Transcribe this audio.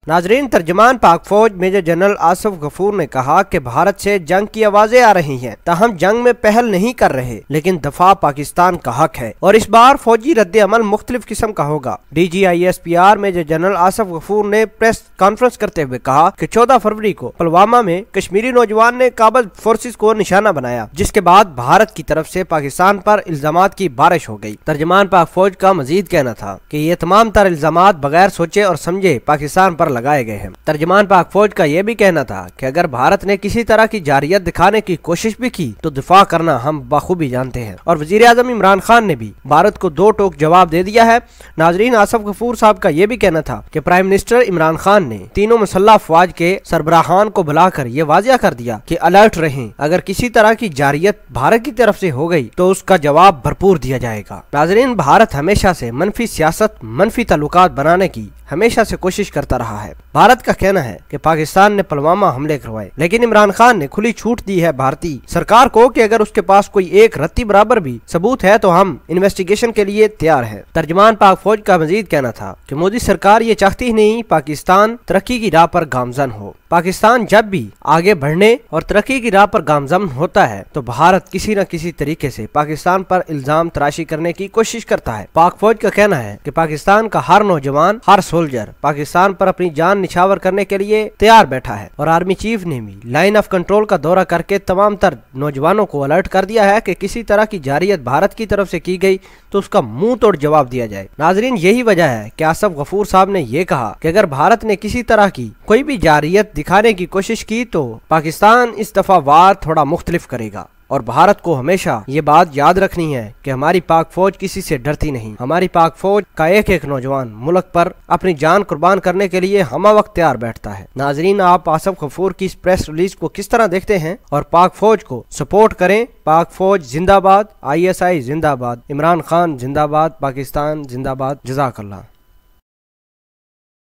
नाजरीन, तर्जमान पाक फौज मेजर जनरल आसिफ गफूर ने कहा कि भारत से जंग की आवाजें आ रही हैं, ताहम जंग में पहल नहीं कर रहे, लेकिन दफा पाकिस्तान का हक है और इस बार फौजी रद्द अमल मुख्तलिफ किस्म का होगा। DGISPR major general Asif Ghafoor ने प्रेस कॉन्फ्रेंस करते हुए कहा कि 14 फरवरी को पुलवामा में कश्मीरी नौजवान ने काबल फोर्सेस को निशाना बनाया, जिसके बाद भारत की तरफ से पाकिस्तान पर इल्जामात की बारिश हो गई। तर्जमान पाक फौज का मजीद कहना था कि ये तमाम तर इल्जामात बगैर सोचे और समझे पाकिस्तान पर लगाए गए हैं। तर्जमान पाक फौज का यह भी कहना था कि अगर भारत ने किसी तरह की जारियत दिखाने की कोशिश भी की तो दिफा करना हम बखूबी जानते हैं। और वजीर आजम इमरान खान ने भी भारत को दो टोक जवाब दे दिया है। नाजरीन, आसिफ गफूर साहब का यह भी कहना था कि प्राइम मिनिस्टर इमरान खान ने तीनों मुसल्लह अफवाज के सरबराहान को बुलाकर ये वाजिया कर दिया कि अलर्ट रहें, अगर किसी तरह की जारियत भारत की तरफ से हो गई तो उसका जवाब भरपूर दिया जाएगा। नाजरीन, भारत हमेशा से मनफी सियासत, मनफी ताल्लुकात बनाने की हमेशा से कोशिश करता रहा है। भारत का कहना है कि पाकिस्तान ने पुलवामा हमले करवाए, लेकिन इमरान खान ने खुली छूट दी है भारतीय सरकार को कि अगर उसके पास कोई एक रत्ती बराबर भी सबूत है तो हम इन्वेस्टिगेशन के लिए तैयार हैं। तर्जमान पाक फौज का मजीद कहना था कि मोदी सरकार ये चाहती ही नहीं पाकिस्तान तरक्की की राह पर गामजन हो। पाकिस्तान जब भी आगे बढ़ने और तरक्की की राह पर गामजन होता है तो भारत किसी न किसी तरीके से पाकिस्तान पर इल्जाम तराशी करने की कोशिश करता है। पाक फौज का कहना है कि पाकिस्तान का हर नौजवान, हर सोल्जर पाकिस्तान पर अपनी जान निछावर करने के लिए तैयार बैठा है और आर्मी चीफ ने भी लाइन ऑफ कंट्रोल का दौरा करके तमाम तर नौजवानों को अलर्ट कर दिया है कि किसी तरह की जारियत भारत की तरफ से की गई तो उसका मुंह तोड़ जवाब दिया जाए। नाजरीन, यही वजह है कि आसिफ गफूर साहब ने यह कहा कि अगर भारत ने किसी तरह की कोई भी जारियत दिखाने की कोशिश की तो पाकिस्तान इस दफा वार थोड़ा मुख्तलिफ करेगा। और भारत को हमेशा ये बात याद रखनी है कि हमारी पाक फौज किसी से डरती नहीं। हमारी पाक फौज का एक एक नौजवान मुल्क पर अपनी जान कुर्बान करने के लिए हमा वक्त तैयार बैठता है। नाजरीन, आप आसिफ गफूर की इस प्रेस रिलीज को किस तरह देखते हैं और पाक फौज को सपोर्ट करें। पाक फौज जिंदाबाद, ISI जिंदाबाद, इमरान खान जिंदाबाद, पाकिस्तान जिंदाबाद। जज़ाकल्लाह।